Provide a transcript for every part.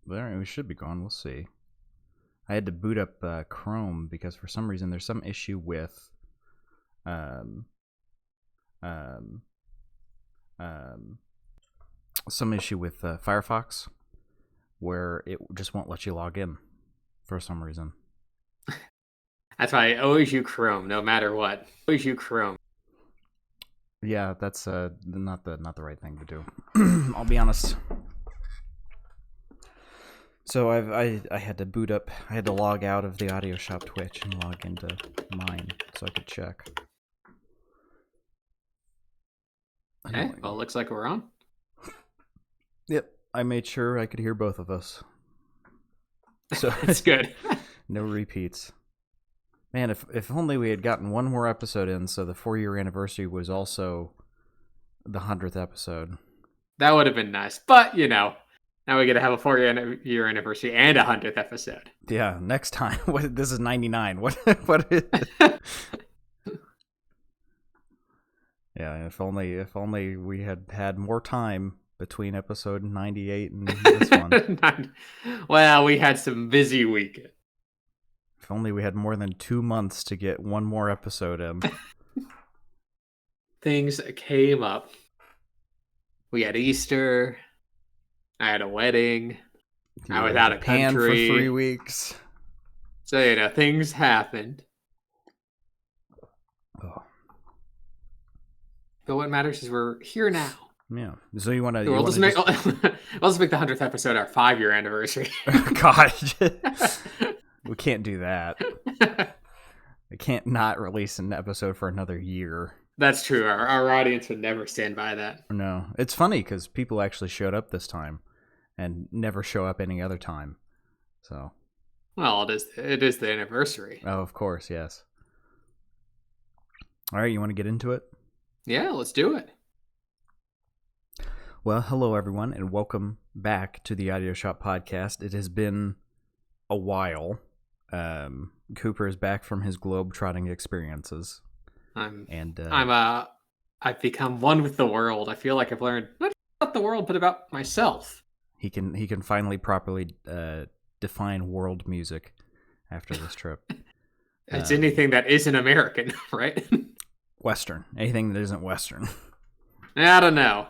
There, we should be gone. We'll see. I had to boot up Chrome because for some reason there's some issue with um, um, um, Firefox where it just won't let you log in for some reason. That's why I always use Chrome, no matter what. Always use Chrome. Yeah, that's not the right thing to do. I'll be honest. So I had to boot up. I had to log out of the Audio Shop Twitch and log into mine so I could check. Okay, well, it looks like we're on. Yep, I made sure I could hear both of us. So it's good. No repeats. Man, if only we had gotten one more episode in, so the 4-year anniversary was also the 100th episode. That would have been nice, but now we get to have a 4-year anniversary and a 100th episode. Yeah, next time. This is 99. What is it? Yeah, if only we had more time between episode 98 and this one. Well, we had some busy weekend. If only we had more than 2 months to get one more episode in. Things came up. We had Easter. I had a wedding. I was out of country for 3 weeks. So, things happened. Oh. But what matters is we're here now. Yeah. So you want to... Let's make the 100th episode our 5-year anniversary. God. We can't do that. We can't not release an episode for another year. That's true. Our audience would never stand by that. No. It's funny because people actually showed up this time and never show up any other time. So. Well, it is the anniversary. Oh, of course, yes. All right, you want to get into it? Yeah, let's do it. Well, hello everyone, and welcome back to the Audio Shop Podcast. It has been a while. Cooper is back from his globe-trotting experiences. I've become one with the world. I feel like I've learned not about the world, but about myself. He can finally properly define world music after this trip. It's anything that isn't American, right? Western. Anything that isn't Western. I don't know.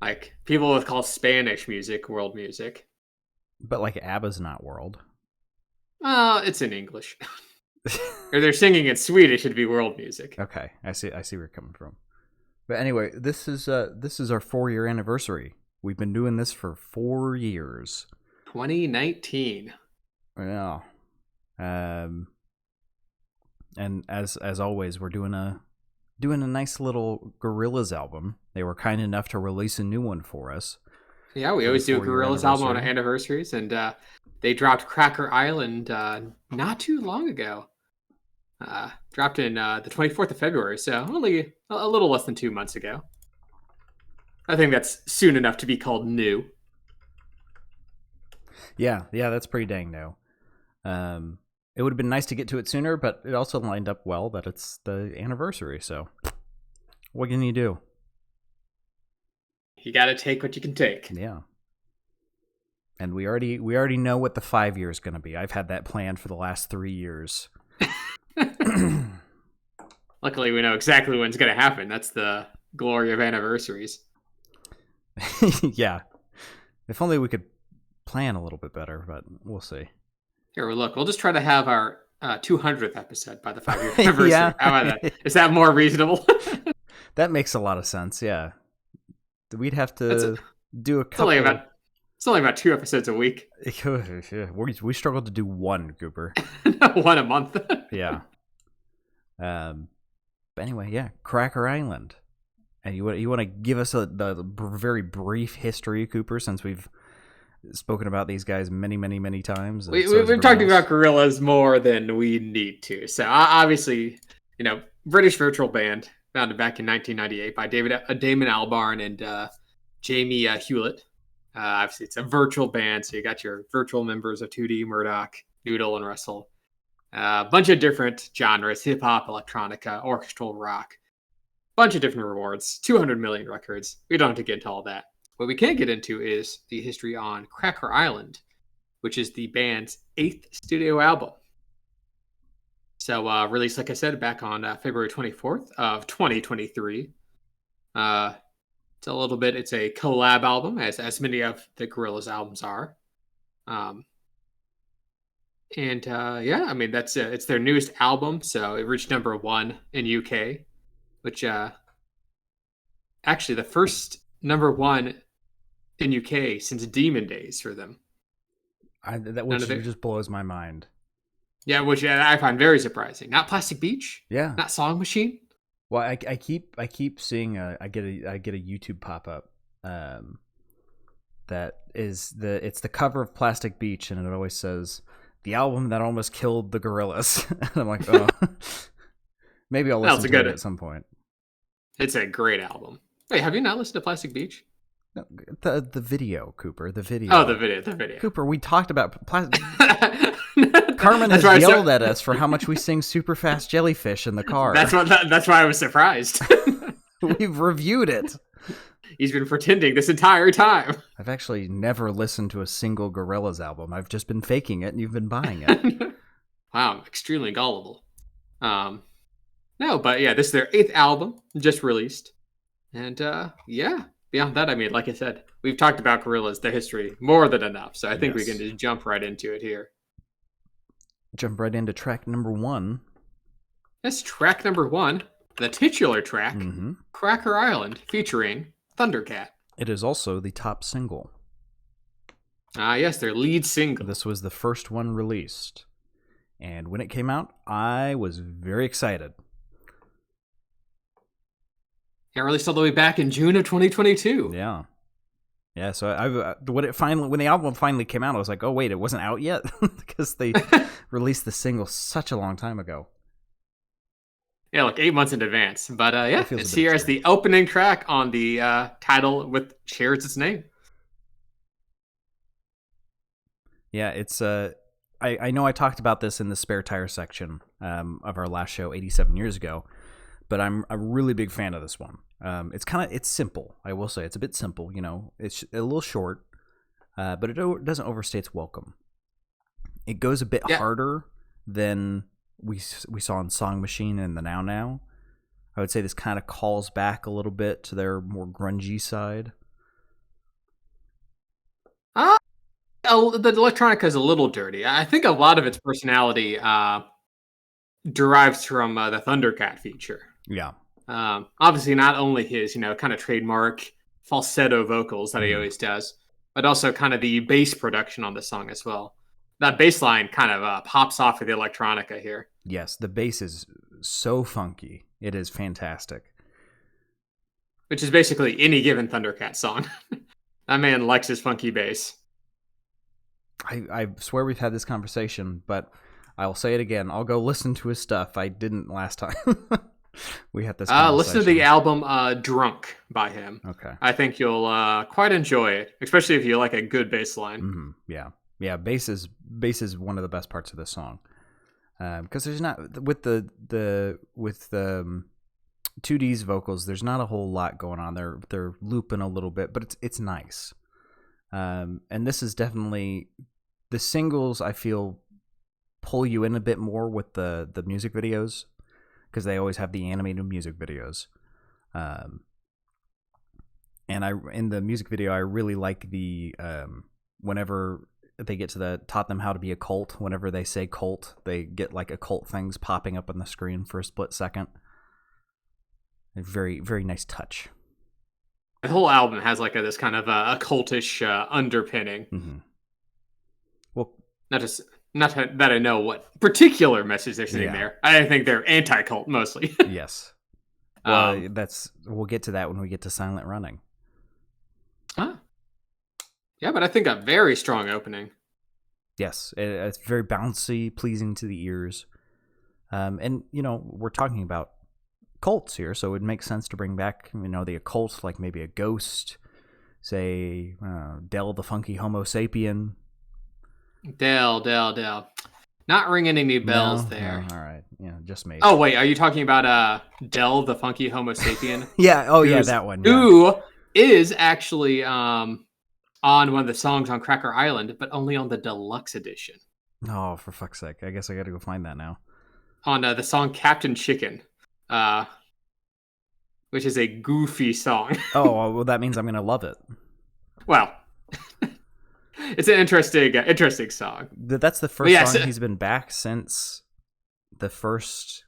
Like, people would call Spanish music world music. But, like, ABBA's not world. It's in English. Or they're singing in Swedish, it'd be world music. Okay, I see where you're coming from. But anyway, this is our 4-year anniversary. We've been doing this for 4 years. 2019. Yeah. And as always, we're doing a nice little Gorillaz album. They were kind enough to release a new one for us. Yeah, we always do a Gorillaz album on anniversaries, and they dropped Cracker Island not too long ago. Dropped in the 24th of February, so only a little less than 2 months ago. I think that's soon enough to be called new. Yeah, that's pretty dang new. It would have been nice to get to it sooner, but it also lined up well that it's the anniversary, so what can you do? You gotta take what you can take. Yeah. And we already know what the 5 year is going to be. I've had that planned for the last 3 years. Luckily, we know exactly when it's going to happen. That's the glory of anniversaries. Yeah. If only we could plan a little bit better, but we'll see. Here, look, we'll just try to have our 200th episode by the 5-year anniversary. Yeah. How about that? Is that more reasonable? That makes a lot of sense, yeah. We'd have to do a couple... It's only about 2 episodes a week. We struggled to do one, Cooper. One a month. Yeah. But anyway, yeah, Cracker Island. And you want to give us the very brief history, Cooper, since we've spoken about these guys many, many, many times. We've talked about Gorillaz more than we need to. So obviously, British virtual band founded back in 1998 by Damon Albarn and Jamie Hewlett. Obviously, it's a virtual band, so you got your virtual members of 2D, Murdoch, Noodle, and Russell. A bunch of different genres: hip hop, electronica, orchestral rock. Bunch of different rewards. 200 million records. We don't have to get into all that. What we can get into is the history on Cracker Island. which is the band's 8th studio album. So released, like I said, back on February 24th of 2023. It's a collab album, as many of the Gorillaz albums are. Yeah, I mean, it's their newest album, so it reached number 1 in UK, which actually the first number 1 in UK since Demon Days for them. Which just blows my mind. Yeah, which I find very surprising. Not Plastic Beach. Yeah. Not Song Machine. Well, I keep seeing I get a YouTube pop up that is it's the cover of Plastic Beach, and it always says the album that almost killed the Gorillaz. And I'm like, oh, maybe I'll listen to it at some point. It's a great album. Wait, have you not listened to Plastic Beach? No, the video, Cooper. The video. Oh, the video. Cooper, we talked about Carmen has yelled at us for how much we sing Super Fast Jellyfish in the car. That's why I was surprised. We've reviewed it. He's been pretending this entire time. I've actually never listened to a single Gorillaz album. I've just been faking it, and you've been buying it. Wow, extremely gullible. No, but yeah, this is their 8th album, just released. And yeah, beyond that, I mean, like I said, we've talked about Gorillaz, their history, more than enough. So I think we can just jump right into it here. Jump right into track number 1. Yes, track number 1, the titular track, Cracker Island, featuring Thundercat. It is also the top single. Yes, their lead single. This was the first one released. And when it came out, I was very excited. It released all the way back in June of 2022. Yeah. Yeah, so when the album finally came out, I was like, oh, wait, it wasn't out yet? Because they released the single such a long time ago. Yeah, like 8 months in advance. But yeah, it's here as the opening track on the title which shares its name. Yeah, it's I know I talked about this in the spare tire section of our last show 87 years ago, but I'm a really big fan of this one. It's simple. I will say it's a bit simple. You know, it's a little short, but it doesn't overstay its welcome. It goes a bit harder than we saw in Song Machine and the Now Now. I would say this kind of calls back a little bit to their more grungy side. The electronica is a little dirty. I think a lot of its personality derives from the Thundercat feature. Yeah. Obviously, not only his kind of trademark falsetto vocals that he always does, but also kind of the bass production on the song as well. That bass line kind of pops off of the electronica here. Yes, the bass is so funky. It is fantastic. Which is basically any given Thundercat song. That man likes his funky bass. I swear we've had this conversation, but I'll say it again. I'll go listen to his stuff. I didn't last time. We had this conversation. Listen to the album Drunk by him. Okay. I think you'll quite enjoy it, especially if you like a good bass line. Mm-hmm. Yeah. Yeah, bass is one of the best parts of this song. Because there's not with the 2D's vocals, there's not a whole lot going on. They're looping a little bit, but it's nice. And this is definitely the singles, I feel, pull you in a bit more with the music videos, because they always have the animated music videos. And in the music video, I really like the whenever they get to taught them how to be a cult. Whenever they say cult, they get like occult things popping up on the screen for a split second. A very, very nice touch. The whole album has like this kind of occultish underpinning. Mm-hmm. Well, not that I know what particular message they're saying there. I think they're anti-cult mostly. Yes. Well, we'll get to that when we get to Silent Running. Yeah, but I think a very strong opening. Yes, it's very bouncy, pleasing to the ears. And, we're talking about cults here, so it makes sense to bring back, the occult, like maybe a ghost, say, Del the Funky Homo Sapien. Del. Not ringing any bells there. All right. Yeah, just me. Oh, wait, are you talking about Del the Funky Homo Sapien? Yeah, yeah, that one. Yeah. Who is actually... on one of the songs on Cracker Island, but only on the deluxe edition. Oh, for fuck's sake! I guess I got to go find that now. On the song Captain Chicken, which is a goofy song. Oh, well, that means I'm gonna love it. Well, it's an interesting song. That's the first song he's been back since the first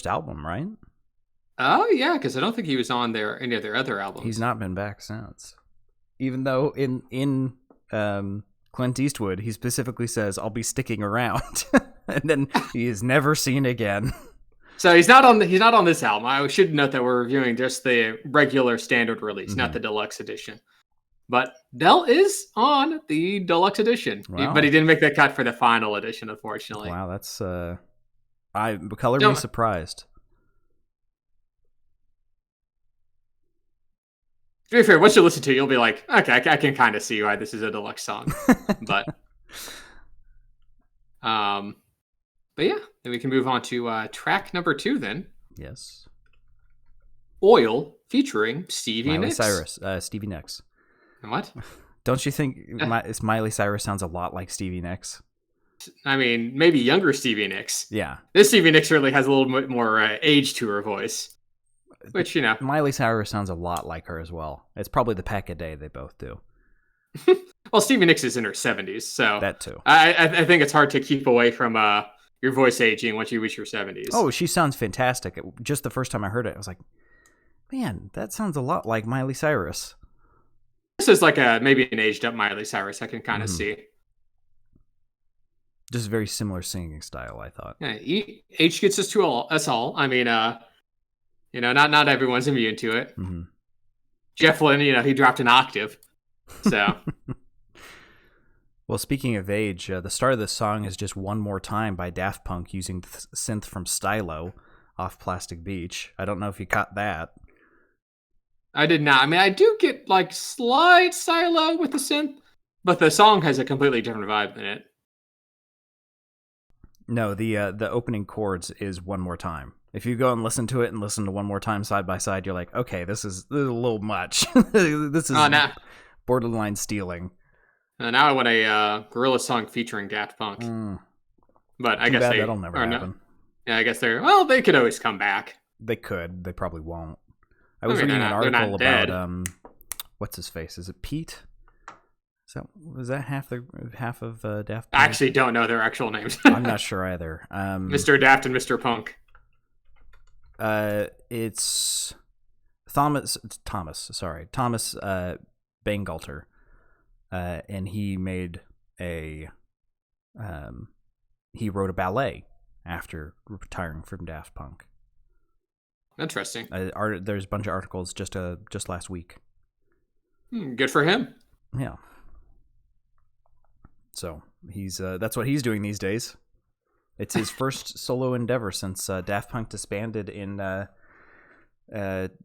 album, right? Oh yeah, because I don't think he was on any of their other albums. He's not been back since. Even though in Clint Eastwood, he specifically says, "I'll be sticking around," and then he is never seen again. So he's not on this album. I should note that we're reviewing just the regular standard release, not the deluxe edition. But Dell is on the deluxe edition, but he didn't make the cut for the final edition, unfortunately. Wow, that's color me surprised. To be fair, once you listen to it, you'll be like, okay, I can kind of see why this is a deluxe song. But yeah, then we can move on to track number 2 then. Yes. Oil, featuring Stevie Nicks. Cyrus, Stevie Nicks. What? Don't you think Miley Cyrus sounds a lot like Stevie Nicks? I mean, maybe younger Stevie Nicks. Yeah. This Stevie Nicks really has a little bit more age to her voice. Which, Miley Cyrus sounds a lot like her as well. It's probably the peck a day they both do. Well, Stevie Nicks is in her 70s, so... That too. I think it's hard to keep away from your voice aging once you reach your 70s. Oh, she sounds fantastic. Just the first time I heard it, I was like, man, that sounds a lot like Miley Cyrus. This is like maybe an aged-up Miley Cyrus, I can kind of see. Just a very similar singing style, I thought. Yeah, age gets us all. I mean, not everyone's immune to it. Mm-hmm. Jeff Lynne, he dropped an octave. So... Well, speaking of age, the start of this song is just One More Time by Daft Punk using the synth from Stylo off Plastic Beach. I don't know if you caught that. I did not. I mean, I do get like slight Stylo with the synth, but the song has a completely different vibe than it. No, the opening chords is One More Time. If you go and listen to it and listen to One More Time side by side, you're like, okay, this is a little much. This is borderline stealing. Now I want a Gorillaz song featuring Daft Punk. But I guess that'll never happen. No. Yeah, I guess they could always come back. They could. They probably won't. I was reading an article about what's his face? Is it Pete? Was that half of Daft Punk? I actually don't know their actual names. I'm not sure either. Mr. Daft and Mr. Punk. It's Thomas Bangalter. And he made he wrote a ballet after retiring from Daft Punk. Interesting. There's a bunch of articles just last week. Good for him. Yeah. So he's that's what he's doing these days. It's his first solo endeavor since Daft Punk disbanded in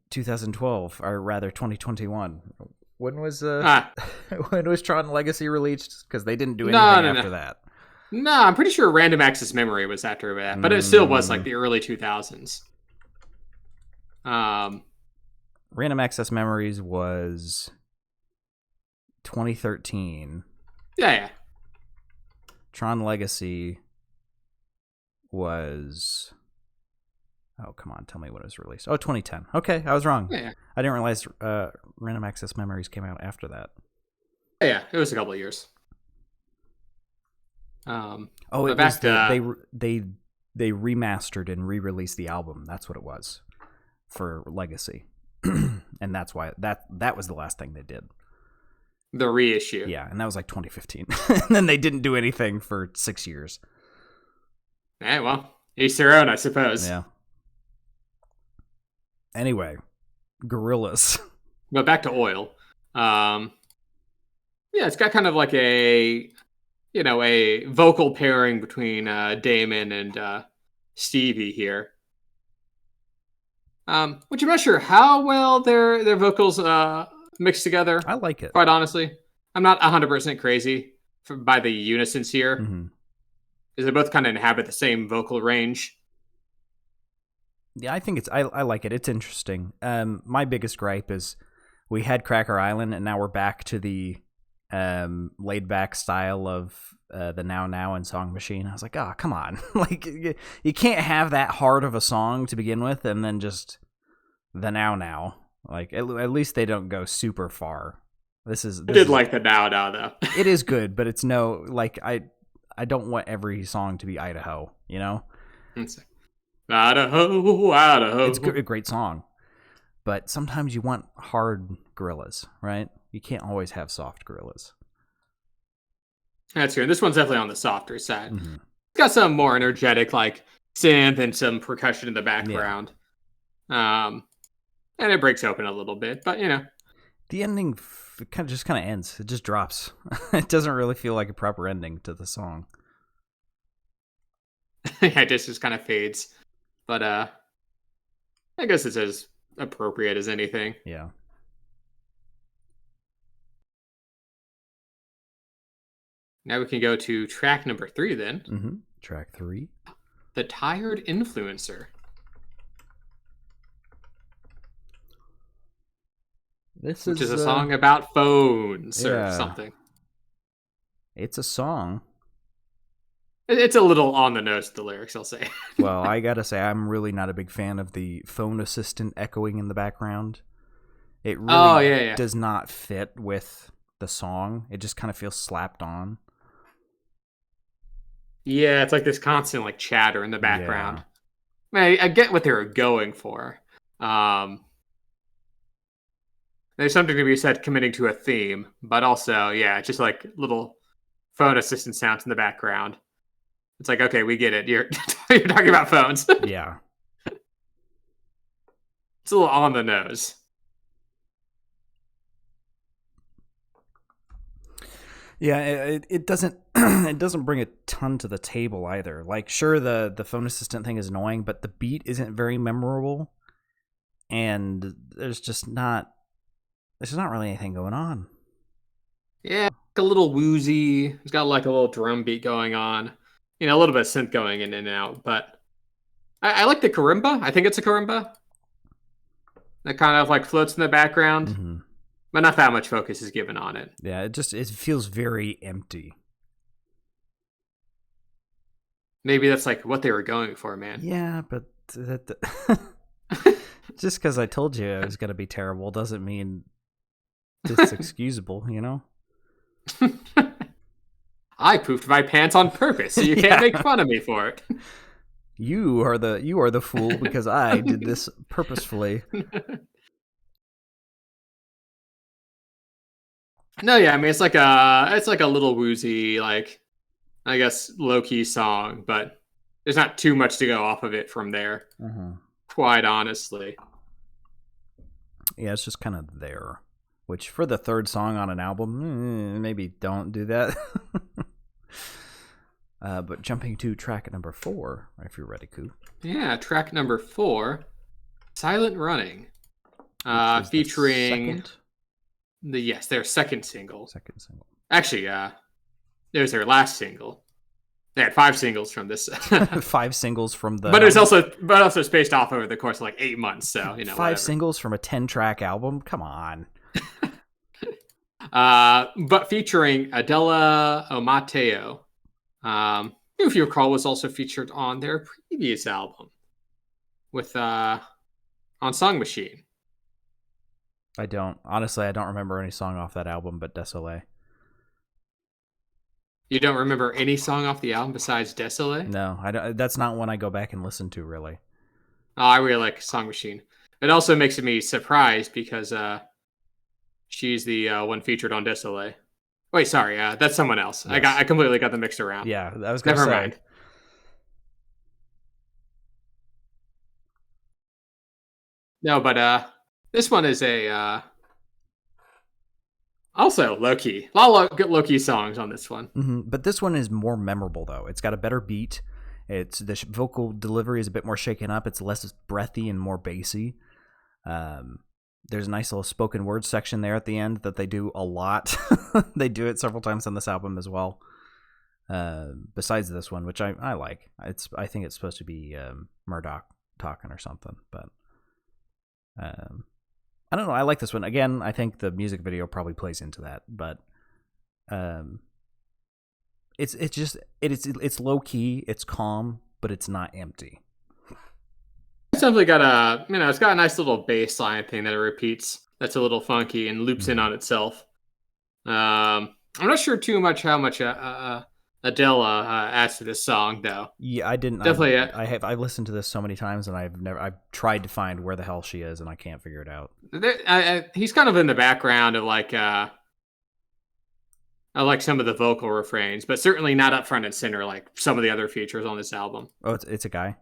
2012, or rather 2021. When was when was Tron Legacy released? Because they didn't do anything after that. No, I'm pretty sure Random Access Memory was after that, but it still was like the early 2000s. Random Access Memories was 2013. Yeah. Tron Legacy was... Oh, come on. Tell me when it was released. Oh, 2010. Okay, I was wrong. Yeah. I didn't realize Random Access Memories came out after that. Yeah, it was a couple of years. It was they remastered and re-released the album. That's what it was for Legacy. And that's why that was the last thing they did. The reissue. Yeah, and that was like 2015. And then they didn't do anything for 6 years. Yeah, well, each their own, I suppose. Yeah. Anyway, Gorillaz. But back to Oil. Yeah, it's got kind of like a vocal pairing between Damon and Stevie here. Which I'm not sure how well their vocals mixed together. I like it. Quite honestly. I'm not 100% crazy by the unisons here. Mm-hmm. Because they both kind of inhabit the same vocal range. Yeah, I think I like it. It's interesting. My biggest gripe is we had Cracker Island, and now we're back to the laid back style of the Now Now and Song Machine. I was like, oh, come on. Like, you can't have that hard of a song to begin with and then just the Now Now. Like, at least they don't go super far. I did like the Now Now, though. It is good, but it's no, like, I don't want every song to be Idaho, you know? Idaho, Idaho. It's a great song. But sometimes you want hard Gorillaz, right? You can't always have soft Gorillaz. That's true. This one's definitely on the softer side. Mm-hmm. It's got some more energetic, like, synth and some percussion in the background. Yeah. And it breaks open a little bit, but, you know. The ending kind of ends. It just drops. It doesn't really feel like a proper ending to the song. Yeah, it just kind of fades. But I guess it's as appropriate as anything. Yeah. Now we can go to track number 3 then. Mm-hmm. Track 3. The Tired Influencer. Which is a song about phones or something. It's a song. It's a little on the nose, the lyrics, I'll say. Well, I gotta say, I'm really not a big fan of the phone assistant echoing in the background. It really does not fit with the song. It just kind of feels slapped on. Yeah, it's like this constant like chatter in the background. Yeah. I get what they were going for. There's something to be said committing to a theme, but also, just like little phone assistant sounds in the background. It's like, okay, we get it. You're talking about phones. Yeah. It's a little on the nose. Yeah, it doesn't it doesn't bring a ton to the table either. Like, sure, the phone assistant thing is annoying, but the beat isn't very memorable, and there's not really anything going on. Yeah, a little woozy. It's got like a little drum beat going on. You know, a little bit of synth going in and out, but I like the karimba. I think it's a karimba that kind of like floats in the background, mm-hmm. but not that much focus is given on it. Yeah, it feels very empty. Maybe that's like what they were going for, man. Yeah, but just because I told you it was going to be terrible doesn't mean it's excusable, you know? I pooped my pants on purpose, so you can't make fun of me for it. You are the fool because I did this purposefully. No, yeah, I mean it's like a little woozy, like I guess low key song, but there's not too much to go off of it from there. Mm-hmm. Quite honestly. Yeah, it's just kind of there. Which for the third song on an album, maybe don't do that. But jumping to track number 4, if you're ready, Coop. Yeah, track number 4, Silent Running. Featuring their second single. Actually, there's their last single. They had 5 singles from this. 5 singles from the. But it's also spaced off over the course of like 8 months. So 5 singles from a 10-track album. Come on. But featuring Adela Omateo, who, if you recall, was also featured on their previous album with on Song Machine. I don't remember any song off that album but Désolé. You don't remember any song off the album besides Désolé? No, I don't. That's not one I go back and listen to, really. Oh, I really like Song Machine. It also makes me surprised because she's the one featured on Désolé. Wait, sorry, that's someone else. Yes. I completely got them mixed around. Yeah, I was going to say. Never mind. No, but this one is a also low-key. A lot of good low-key songs on this one. Mm-hmm. But this one is more memorable, though. It's got a better beat. The vocal delivery is a bit more shaken up. It's less breathy and more bassy. There's a nice little spoken word section there at the end that they do a lot. They do it several times on this album as well. Besides this one, which I like. I think it's supposed to be Murdoch talking or something, but I don't know. I like this one. Again, I think the music video probably plays into that, but it's low key, it's calm, but it's not empty. It's definitely got it's got a nice little bass line thing that it repeats. That's a little funky and loops in on itself. I'm not sure too much how much Adele adds to this song, though. Yeah, I didn't. Definitely, I've listened to this so many times, and I've tried to find where the hell she is, and I can't figure it out. He's kind of in the background of like I like some of the vocal refrains, but certainly not up front and center like some of the other features on this album. Oh, it's a guy?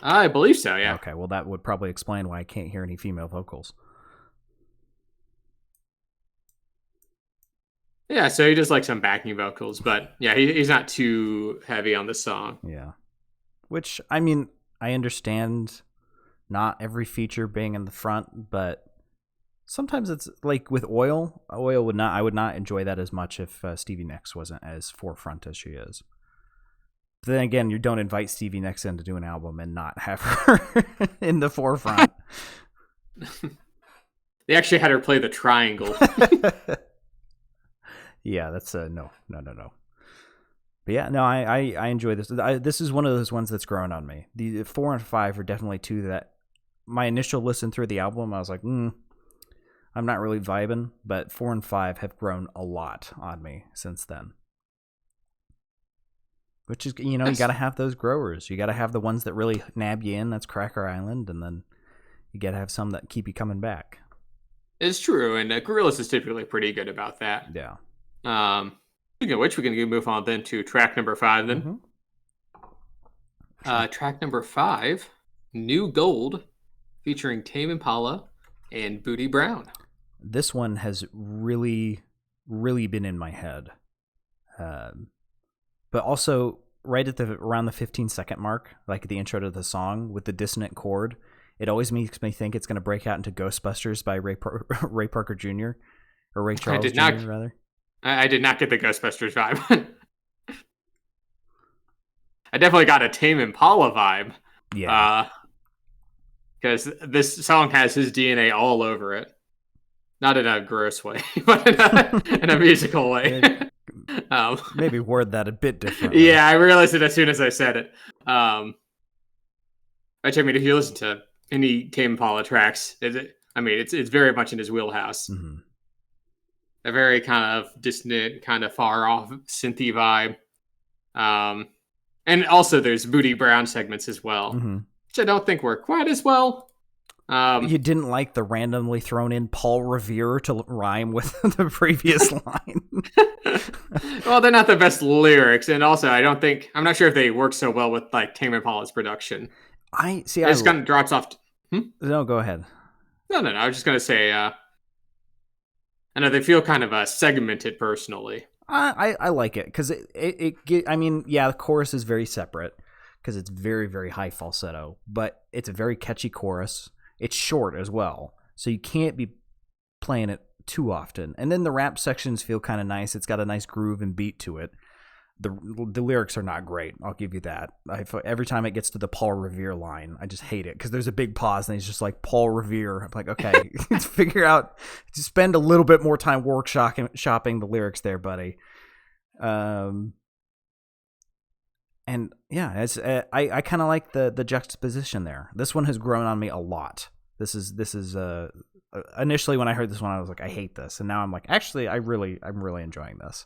I believe so, yeah. Okay, well, that would probably explain why I can't hear any female vocals. Yeah, so he does like some backing vocals, but yeah, he's not too heavy on the song. Yeah. Which, I mean, I understand not every feature being in the front, but sometimes it's like with Oil I would not enjoy that as much if Stevie Nicks wasn't as forefront as she is. But then again, you don't invite Stevie Nicks in to do an album and not have her in the forefront. They actually had her play the triangle. Yeah, that's no. But yeah, no, I enjoy this. This is one of those ones that's growing on me. The 4 and 5 are definitely two that my initial listen through the album, I was like, I'm not really vibing. But 4 and 5 have grown a lot on me since then. Which is, you got to have those growers. You got to have the ones that really nab you in. That's Cracker Island, and then you got to have some that keep you coming back. It's true, and Gorillaz is typically pretty good about that. Yeah. Speaking of which, we can move on then to track number 5 then. Mm-hmm. Track number 5, New Gold, featuring Tame Impala and Booty Brown. This one has really, really been in my head. But also, right at around the 15-second mark, like the intro to the song with the dissonant chord, it always makes me think it's going to break out into Ghostbusters by Ray Parker Jr. or Ray Charles Jr. rather. I did not get the Ghostbusters vibe. I definitely got a Tame Impala vibe. Yeah. Because this song has his DNA all over it. Not in a gross way, but in a musical way. Maybe word that a bit differently. Yeah, I realized it as soon as I said it. Which, I mean, if you listen to any Tame Impala tracks, it's very much in his wheelhouse. Mm-hmm. A very kind of dissonant, kind of far off synthy vibe. And also there's Booty Brown segments as well, which I don't think work quite as well. You didn't like the randomly thrown in Paul Revere to rhyme with the previous line. Well, they're not the best lyrics, and also I'm not sure if they work so well with like Tame Impala's production. I just kind of drops off. No, go ahead. No. I was just gonna say, I know they feel kind of segmented personally. I like it because the chorus is very separate because it's very, very high falsetto, but it's a very catchy chorus. It's short as well, so you can't be playing it too often. And then the rap sections feel kind of nice. It's got a nice groove and beat to it. The lyrics are not great, I'll give you that. Every time it gets to the Paul Revere line, I just hate it because there's a big pause and he's just like, Paul Revere. I'm like, okay, let's figure out, to spend a little bit more time shopping the lyrics there, buddy. And yeah, I kind of like the juxtaposition there. This one has grown on me a lot. This is initially when I heard this one, I was like, I hate this, and now I'm like, actually, I'm really enjoying this.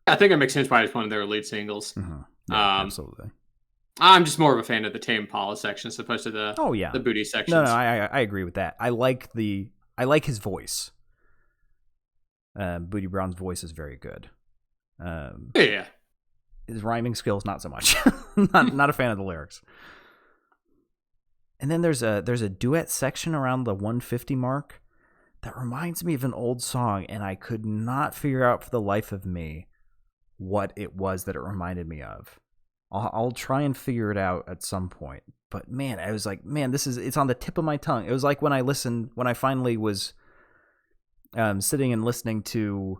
I think it makes sense why it's one of their lead singles. Mm-hmm. Yeah, absolutely. I'm just more of a fan of the Tame Impala section as opposed to the the Booty section. No, I agree with that. I like his voice. Booty Brown's voice is very good. Yeah. His rhyming skills, not so much. not a fan of the lyrics. And then there's a duet section around the 150 mark that reminds me of an old song, and I could not figure out for the life of me what it was that it reminded me of. I'll try and figure it out at some point. But man, I was like, it's on the tip of my tongue. It was like when I finally was sitting and listening to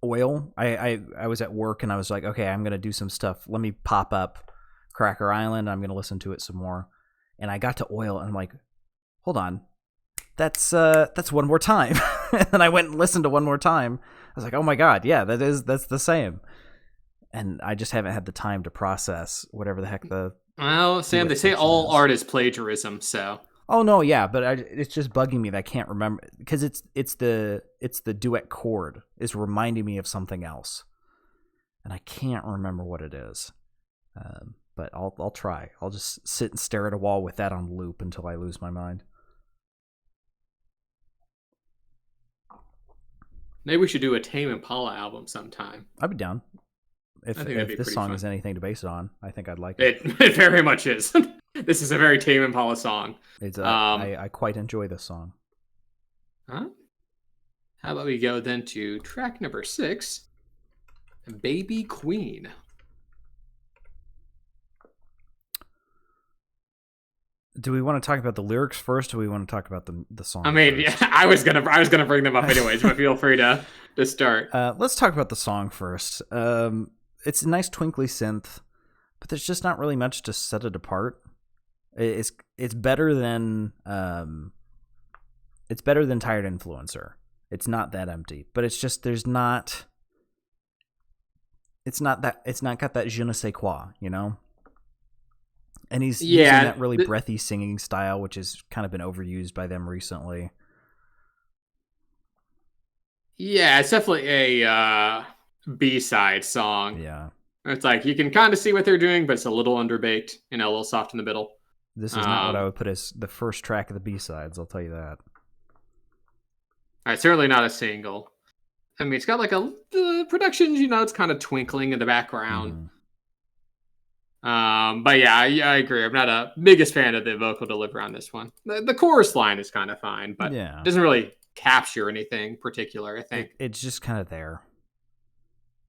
Oil. I was at work and I was like, okay, I'm gonna do some stuff. Let me pop up Cracker Island. I'm going to listen to it some more. And I got to Oil, and I'm like, hold on. That's One More Time. And I went and listened to One More Time. I was like, oh my God, yeah, that's the same. And I just haven't had the time to process whatever the heck the... Well, Sam, they say all art is plagiarism, so... Oh no, yeah, but it's just bugging me that I can't remember, because it's the duet chord is reminding me of something else, and I can't remember what it is. But I'll try. I'll just sit and stare at a wall with that on loop until I lose my mind. Maybe we should do a Tame Impala album sometime. I'd be down. If this song is anything to base it on, I think I'd like it. It very much is. This is a very Tame Impala song. It's I quite enjoy this song. Huh? How about we go then to track number 6, Baby Queen. Do we want to talk about the lyrics first, or do we want to talk about the song? I mean, first? yeah, I was gonna bring them up anyways, but feel free to start. Let's talk about the song first. It's a nice twinkly synth, but there's just not really much to set it apart. It's better than Tired Influencer. It's not that empty, but it's just it's not got that je ne sais quoi, you know. And he's using that really breathy singing style, which has kind of been overused by them recently. Yeah, it's definitely a B-side song. Yeah. It's like you can kind of see what they're doing, but it's a little underbaked, a little soft in the middle. This is not what I would put as the first track of the B-sides, I'll tell you that. All right, certainly not a single. I mean, it's got like the production, it's kind of twinkling in the background. But yeah, I agree. I'm not a biggest fan of the vocal delivery on this one. The chorus line is kind of fine, but it doesn't really capture anything particular, I think. It's just kind of there.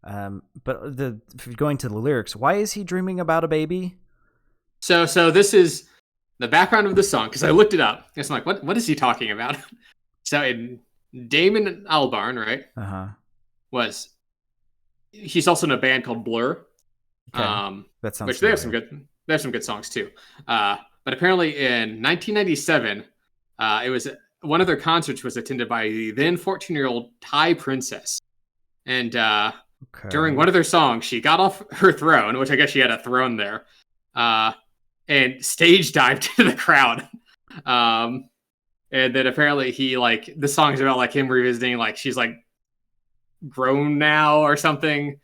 But going to the lyrics, why is he dreaming about a baby? So this is the background of the song, because I looked it up. It's like, what is he talking about? So Damon Albarn, right? He's also in a band called Blur. Okay. That sounds which they have some good songs too. But apparently in 1997, it was one of their concerts was attended by the then 14-year-old Thai princess, and during one of their songs, she got off her throne, which I guess she had a throne there, and stage dived into the crowd. And then apparently he the song is about him revisiting she's grown now or something.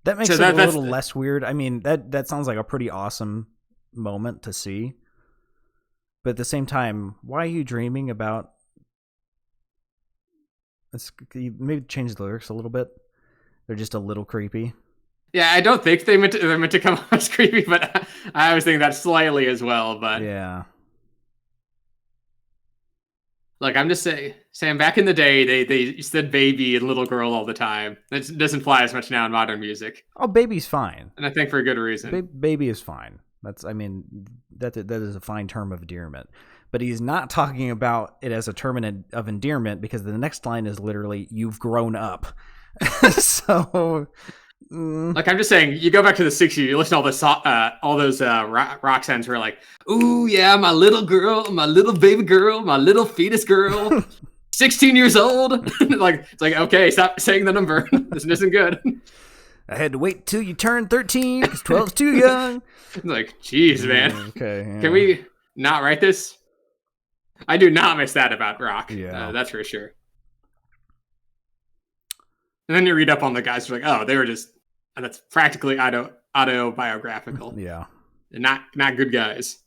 That makes it a little less weird. I mean, that sounds like a pretty awesome moment to see. But at the same time, why are you dreaming about... Can you maybe change the lyrics a little bit? They're just a little creepy. Yeah, I don't think they're meant to come off as creepy, but I was thinking that slightly as well. But yeah. Look, I'm just saying, Sam, back in the day, they said baby and little girl all the time. That doesn't fly as much now in modern music. Oh, baby's fine. And I think for a good reason. Baby is fine. That is a fine term of endearment. But he's not talking about it as a term of endearment, because the next line is literally, you've grown up. So... Like, I'm just saying, you go back to the 60s, you listen to all those rock songs where like, ooh, yeah, my little girl, my little baby girl, my little fetus girl, 16 years old. It's like, okay, stop saying the number. This isn't good. I had to wait till you turn 13 because 12's too young. Like, geez, man. Okay. Yeah. Can we not write this? I do not miss that about rock. Yeah. That's for sure. And then you read up on the guys who are like, oh, they were just, that's practically autobiographical. Yeah. Not good guys.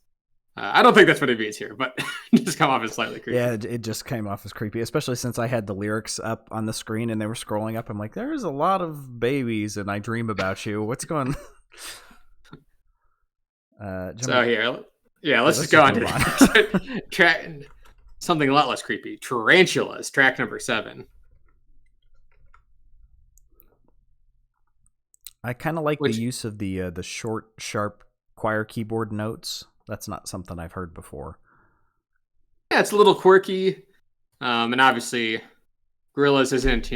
I don't think that's what it means here, but it just come off as slightly creepy. Yeah, it just came off as creepy, especially since I had the lyrics up on the screen and they were scrolling up. I'm like, there's a lot of babies and I dream about you. What's going on? So here, let's just go on to track something a lot less creepy. Tarantulas, track number 7. I kind of like the use of the short, sharp choir keyboard notes. That's not something I've heard before. Yeah, it's a little quirky. And obviously, Gorillaz isn't,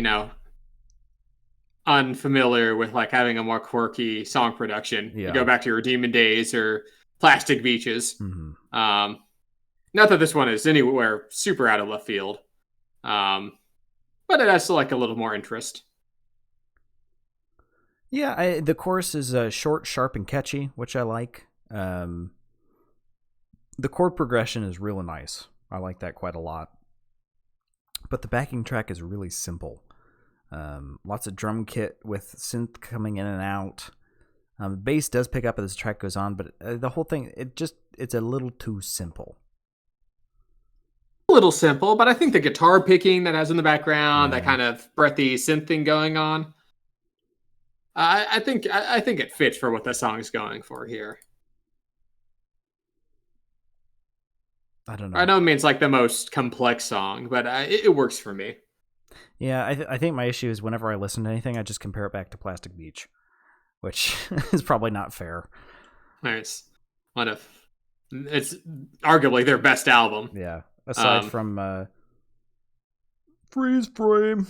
unfamiliar with like having a more quirky song production, Yeah. you go back to your Demon Days or Plastic Beaches. Mm-hmm. Not that this one is anywhere super out of left field, but it has like a little more interest. Yeah, the chorus is short, sharp, and catchy, which I like. The chord progression is really nice. I like that quite a lot. But the backing track is really simple. Lots of drum kit with synth coming in and out. Bass does pick up as the track goes on, but the whole thing, it's a little too simple. A little simple, but I think the guitar picking that has in the background, that kind of breathy synth thing going on, I think it fits for what the song is going for here. I don't know. I know it means like the most complex song, but it works for me. Yeah, I think my issue is whenever I listen to anything, I just compare it back to Plastic Beach, which is probably not fair. It's arguably their best album. Yeah, aside from Freeze Frame.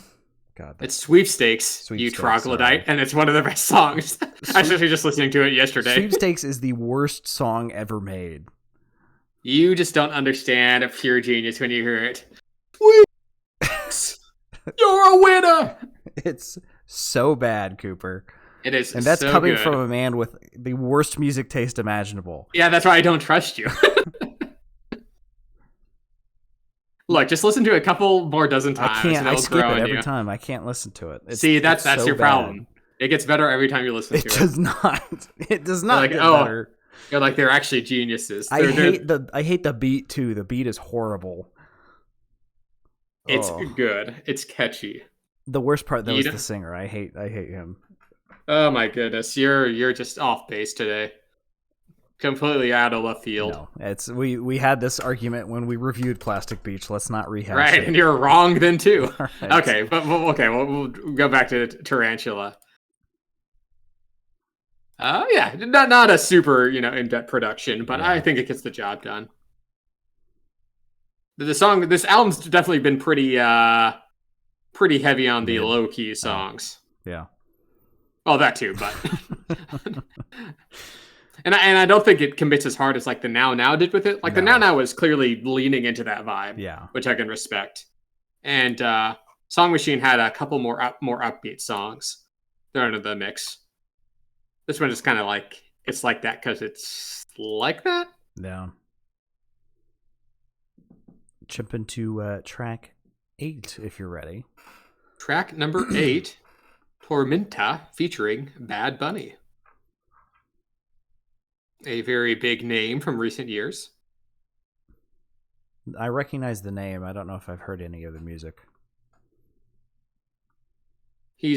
God, it's Sweepstakes, you troglodyte, and it's one of the best songs. I was actually just listening to it yesterday. Sweepstakes is the worst song ever made. You just don't understand a pure genius when you hear it. You're a winner! It's so bad, Cooper. It is, and that's so coming good. from a man with the worst music taste imaginable. Yeah, that's why I don't trust you. Look, just listen to it a couple more dozen times. I can't. I skip it every time. I can't listen to it. See, that's so your bad. problem. It gets better every time you listen to it. It does not. It does not get better. You're like, they're actually geniuses. I hate the beat too. The beat is horrible. It's good. It's catchy. The worst part though is the singer. I hate him. Oh my goodness, you're just off base today. Completely out of left field. No, it's we had this argument when we reviewed Plastic Beach. Let's not rehash it. Right, and you're wrong then too. Right. Okay, but we'll go back to Tarantula. Yeah, not a super in-depth production, but I think it gets the job done. This album's definitely been pretty heavy on the low key songs. Yeah. Well, that too, but and I don't think it commits as hard as like the Now did with it. Like the Now was clearly leaning into that vibe, which I can respect. And Song Machine had a couple more upbeat songs thrown into the mix. This one is kind of like it's like that because it's like that. Yeah. Jump into track 8 if you're ready. Track number 8, Tormenta, featuring Bad Bunny. A very big name from recent years. I recognize the name. I don't know if I've heard any of the music. He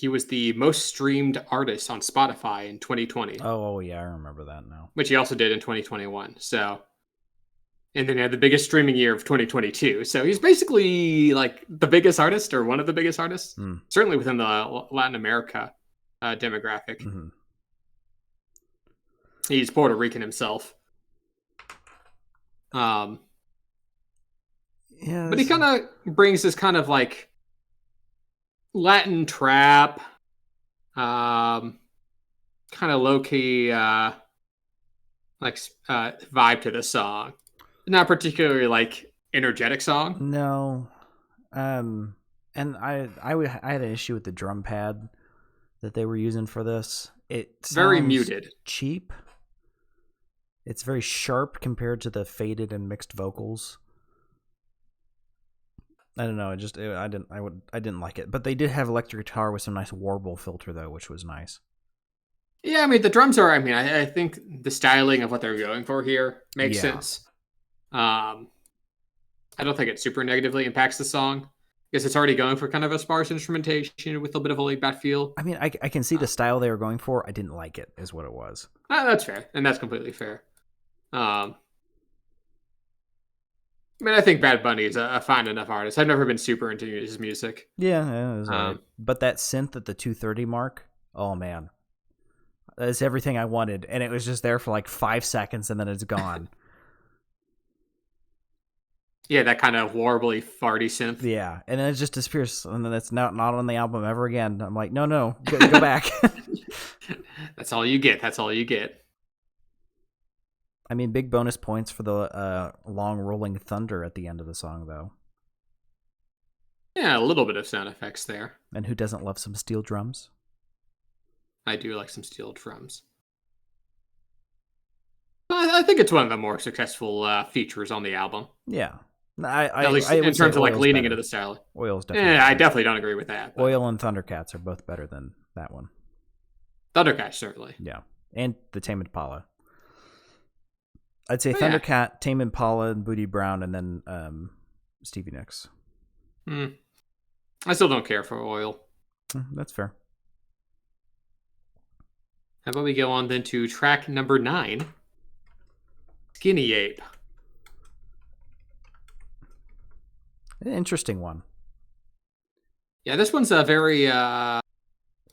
was the most streamed artist on Spotify in 2020. Oh yeah, I remember that now. Which he also did in 2021. So, and then he had the biggest streaming year of 2022. So he's basically like the biggest artist or one of the biggest artists, certainly within the Latin America demographic. Mm-hmm. He's Puerto Rican himself. Yeah, but he kind of brings this kind of like Latin trap, kind of low key, vibe to the song. Not particularly like energetic song. No, and I had an issue with the drum pad that they were using for this. It's very muted, cheap. It's very sharp compared to the faded and mixed vocals. I don't know. I didn't like it. But they did have electric guitar with some nice warble filter though, which was nice. Yeah, I mean the drums are. I mean, I think the styling of what they're going for here makes sense. I don't think it super negatively impacts the song because it's already going for kind of a sparse instrumentation with a bit of a laid back feel. I mean, I can see the style they were going for. I didn't like it, is what it was. That's fair, and that's completely fair. I mean, I think Bad Bunny is a fine enough artist. I've never been super into his music. Yeah, it was right. But that synth at the 2:30 mark, oh man, that's everything I wanted, and it was just there for like 5 seconds, and then it's gone. Yeah, that kind of warbly, farty synth. Yeah, and then it just disappears, and then it's not on the album ever again. I'm like, no, go back. That's all you get. That's all you get. I mean, big bonus points for the long rolling thunder at the end of the song, though. Yeah, a little bit of sound effects there. And who doesn't love some steel drums? I do like some steel drums. I think it's one of the more successful features on the album. Yeah. At least in terms of like leaning into the style. Oil's definitely. Yeah, I definitely don't agree with that. But Oil and Thundercats are both better than that one. Thundercat, certainly. Yeah. And the Tame Impala. I'd say Thundercat, Tame Impala, and Booty Brown, and then Stevie Nicks. I still don't care for Oil. That's fair. How about we go on then to track number 9, Skinny Ape. An interesting one. Yeah, this one's a very well,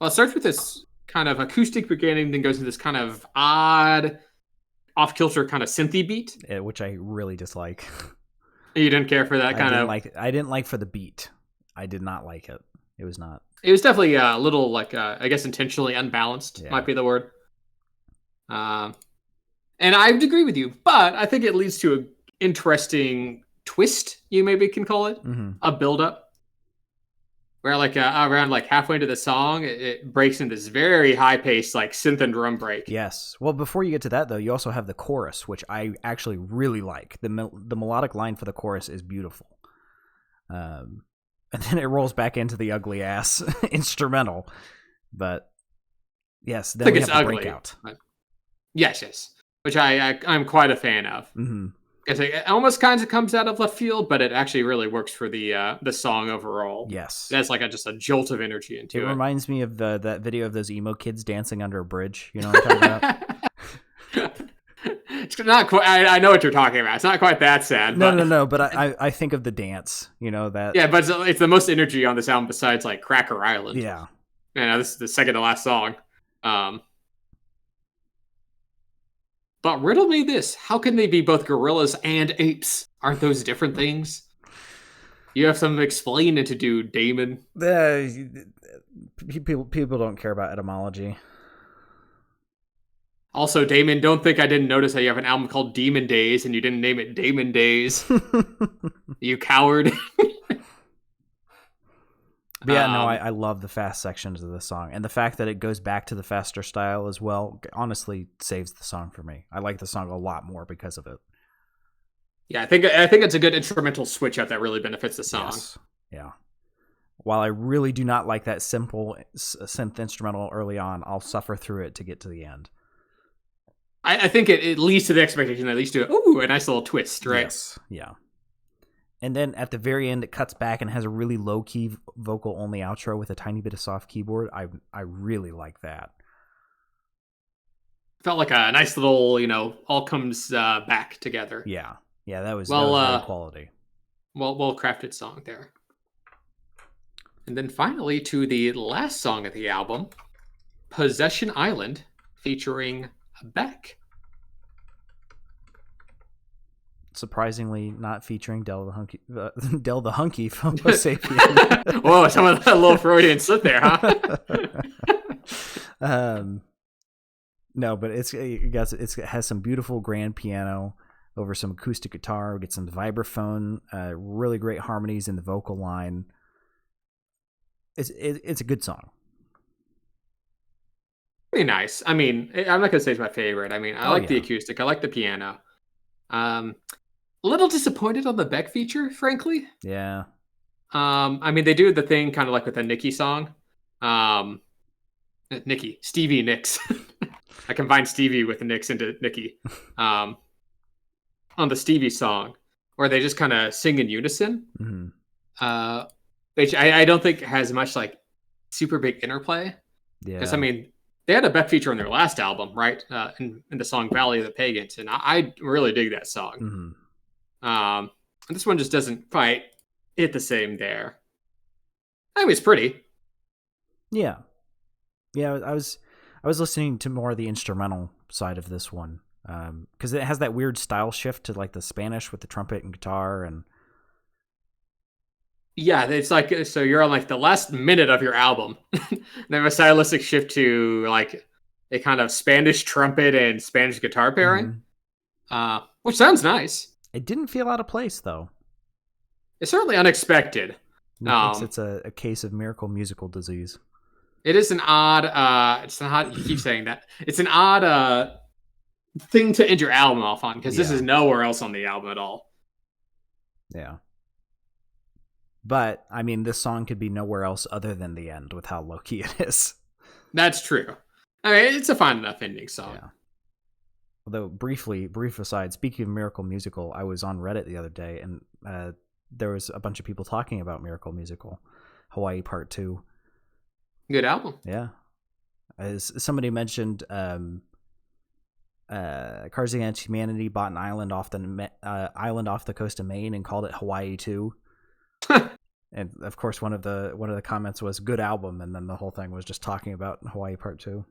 it starts with this kind of acoustic beginning, then goes into this kind of odd, off-kilter kind of synthy beat. Which I really dislike. You didn't care for that kind of... I didn't like for the beat. I did not like it. It was not. It was definitely a little, like, I guess intentionally unbalanced, might be the word. And I would agree with you, but I think it leads to an interesting twist, you maybe can call it, a build-up. Where like around like halfway into the song, it breaks into this very high-paced like synth and drum break. Yes. Well, before you get to that though, you also have the chorus, which I actually really like. The melodic line for the chorus is beautiful. And then it rolls back into the ugly ass instrumental. But yes, then I think we it's have the ugly. breakout. Yes. Which I'm quite a fan of. Mm-hmm. It almost kind of comes out of left field, but it actually really works for the song overall. Yes, that's like just a jolt of energy into it. It reminds me of that video of those emo kids dancing under a bridge. You know what I'm talking about? It's not quite. I know what you're talking about. It's not quite that sad. No. But I think of the dance. You know that. Yeah, but it's the most energy on this album besides like Cracker Island. Yeah. This is the second to last song. But riddle me this. How can they be both gorillas and apes? Aren't those different things? You have some explaining to do, Damon. People don't care about etymology. Also, Damon, don't think I didn't notice that you have an album called Demon Days and you didn't name it Damon Days. You coward. But yeah, no, I love the fast sections of the song. And the fact that it goes back to the faster style as well, honestly, saves the song for me. I like the song a lot more because of it. Yeah, I think it's a good instrumental switch up that really benefits the song. Yes. Yeah. While I really do not like that simple synth instrumental early on, I'll suffer through it to get to the end. I think it leads to the expectation, that leads to a nice little twist, right? Yes. Yeah. And then at the very end, it cuts back and has a really low-key vocal-only outro with a tiny bit of soft keyboard. I really like that. Felt like a nice little, all comes back together. Yeah. Yeah, that was very quality. Well-crafted song there. And then finally to the last song of the album, Possession Island, featuring Beck. Surprisingly, not featuring Del the Hunky from Sapien. Whoa, some of that little Freudian slip there, huh? No, but it has some beautiful grand piano over some acoustic guitar. We get some vibraphone, really great harmonies in the vocal line. It's a good song. Pretty nice. I mean, I'm not gonna say it's my favorite. I mean, I like the acoustic. I like the piano. A little disappointed on the Beck feature, frankly. Yeah. I mean, they do the thing kind of like with the Nicki song. Stevie Nicks. I combined Stevie with the Nicks into Nicki. On the Stevie song, where they just kind of sing in unison. Mm-hmm. Which I don't think has much like super big interplay. Yeah. Because I mean, they had a Beck feature on their last album, right? In the song Valley of the Pagans, and I really dig that song. Mm-hmm. And this one just doesn't quite hit the same there. I mean, it's pretty. Yeah. I was listening to more of the instrumental side of this one, because it has that weird style shift to like the Spanish with the trumpet and guitar, and Yeah, it's like so you're on like the last minute of your album. Then a stylistic shift to like a kind of Spanish trumpet and Spanish guitar pairing, Hmm. which sounds nice. It didn't feel out of place though. It's certainly unexpected. Methinks Um, it's a case of miracle musical disease. it is an odd. It's an odd. You keep saying that. It's an odd thing to end your album off on because this Yeah, is nowhere else on the album at all. yeah. But I mean, this song could be nowhere else other than the end with how low key it is. That's true. I mean, it's a fine enough ending song. Yeah. Although brief aside, speaking of Miracle Musical, I was on Reddit the other day and there was a bunch of people talking about Miracle Musical, Hawaii Part 2. Good album. Yeah. As somebody mentioned, Cards Against Humanity bought an island off the coast of Maine and called it Hawaii 2. And of course, one of the comments was "good album," and then the whole thing was just talking about Hawaii Part 2.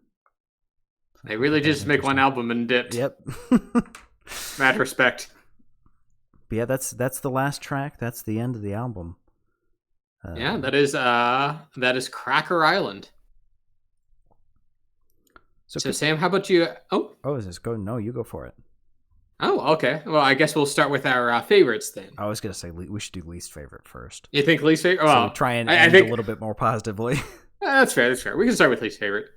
They really just make one album and dipped. Yep. Mad respect. But yeah, that's the last track. That's the end of the album. Yeah, that is Cracker Island. So Sam, how about you? Is this go? No, you go for it. Oh, okay. Well, I guess we'll start with our favorites then. I was gonna say we should do least favorite first. You think least favorite? So Well, try and I end think a little bit more positively. that's fair. That's fair. We can start with least favorite.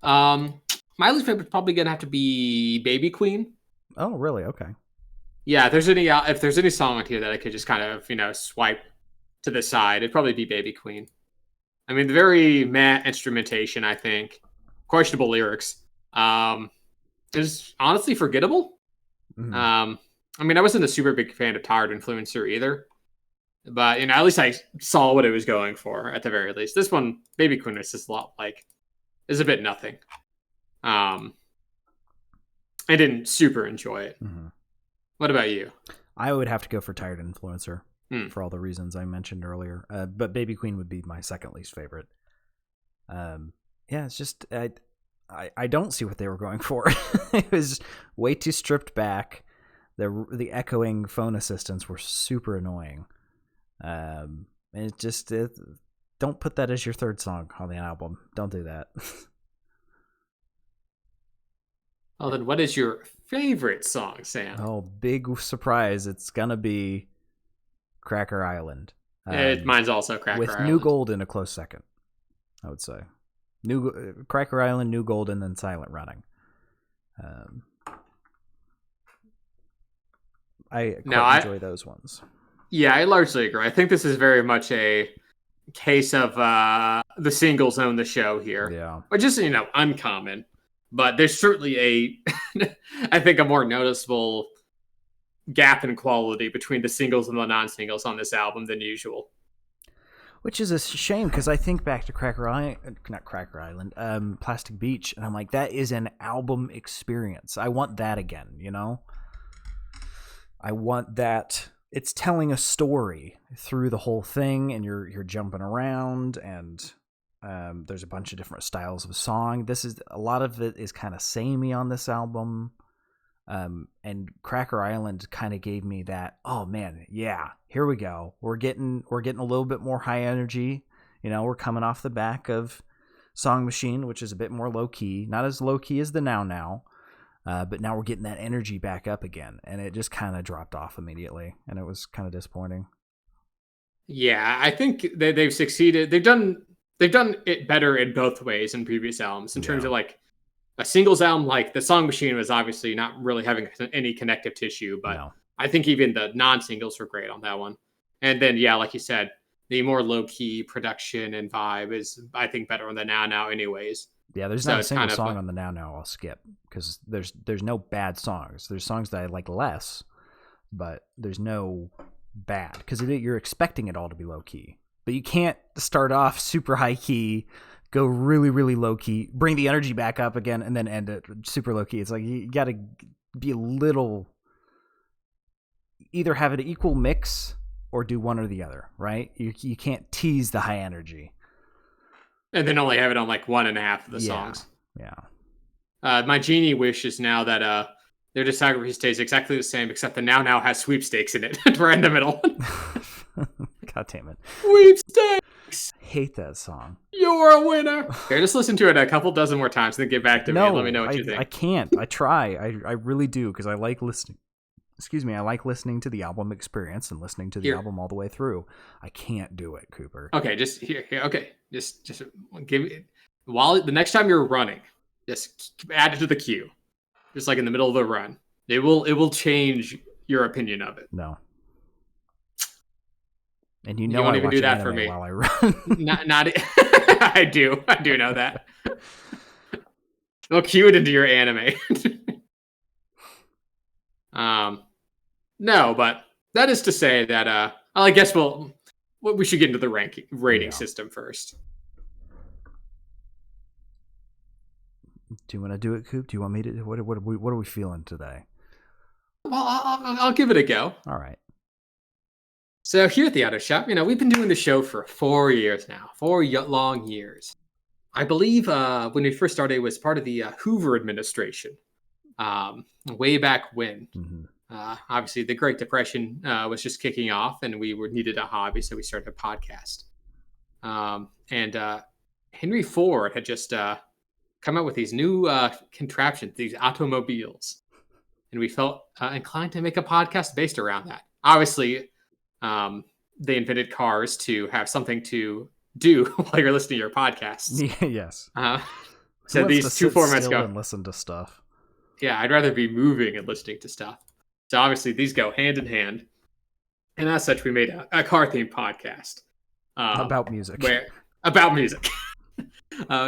My least favorite is probably gonna have to be Baby Queen. Oh, really? Okay. Yeah, if there's any song on here that I could just kind of swipe to the side, it'd probably be Baby Queen. I mean, the very meh instrumentation, I think, questionable lyrics, is honestly forgettable. Mm-hmm. I mean, I wasn't a super big fan of Tired Influencer either, but at least I saw what it was going for at the very least. This one, Baby Queen, is just is a bit nothing. I didn't super enjoy it. Mm-hmm. What about you? I would have to go for Tired Influencer for all the reasons I mentioned earlier. But Baby Queen would be my second least favorite. Yeah, it's just I don't see what they were going for. It was way too stripped back. The echoing phone assistants were super annoying. And don't put that as your third song on the album. Don't do that. Well, then what is your favorite song, Sam? Oh, big surprise. It's going to be Cracker Island. Mine's also Cracker with Island. New Gold in a close second, I would say. Cracker Island, New Gold, and then Silent Running. I enjoy those ones. Yeah, I largely agree. I think this is very much a case of the singles own the show here. Yeah. Which is, uncommon. But there's certainly I think, a more noticeable gap in quality between the singles and the non-singles on this album than usual. Which is a shame, because I think back to Plastic Beach, and I'm like, that is an album experience. I want that again, I want that. It's telling a story through the whole thing, and you're jumping around, and there's a bunch of different styles of song. A lot of it is kind of samey on this album. And Cracker Island kind of gave me that, oh man, yeah, here we go. We're getting a little bit more high energy. We're coming off the back of Song Machine, which is a bit more low key, not as low key as the Now. But now we're getting that energy back up again, and it just kind of dropped off immediately, and it was kind of disappointing. Yeah, I think they've succeeded. They've done it better in both ways in previous albums in terms of like a singles album. Like the Song Machine was obviously not really having any connective tissue, but I think even the non-singles were great on that one. And then, yeah, like you said, the more low-key production and vibe is, I think, better on the Now anyways. Yeah, there's not a single song on the Now I'll skip, because there's no bad songs. There's songs that I like less, but there's no bad, because you're expecting it all to be low key. But you can't start off super high key, go really, really low key, bring the energy back up again, and then end it super low key. It's like you got to be a little, either have an equal mix or do one or the other, right? You can't tease the high energy. And then only have it on like one and a half of the songs. Yeah. My genie wish is now that their discography stays exactly the same, except the Now has sweepstakes in it. We're in the middle. God damn it. Sweepstakes. Hate that song. You're a winner. Here, just listen to it a couple dozen more times, and then get back to me and let me know what you think. I can't. I try. I really do, because I like listening. Excuse me. I like listening to the album experience and listening to the album all the way through. I can't do it, Cooper. Okay, just here. Okay, just give me while the next time you're running, just add it to the queue. Just like in the middle of the run, it will change your opinion of it. No. And you won't I even watch do that anime for me while I run. not I do know that. I'll cue it into your anime. No, but that is to say that I guess we should get into the rating system first. Do you want to do it, Coop? Do you want me to? What are we feeling today? Well, I'll give it a go. All right. So here at the Auto Shop, we've been doing the show for 4 years now, 4 long years. I believe when we first started, it was part of the Hoover administration, way back when. Mm-hmm. Obviously, the Great Depression was just kicking off, and we needed a hobby, so we started a podcast. And Henry Ford had just come out with these new contraptions, these automobiles, and we felt inclined to make a podcast based around that. Obviously, they invented cars to have something to do while you're listening to your podcasts. Yes. So these two formats go and listen to stuff. Yeah, I'd rather be moving and listening to stuff. So obviously these go hand in hand, and as such, we made a car themed podcast about music. About music.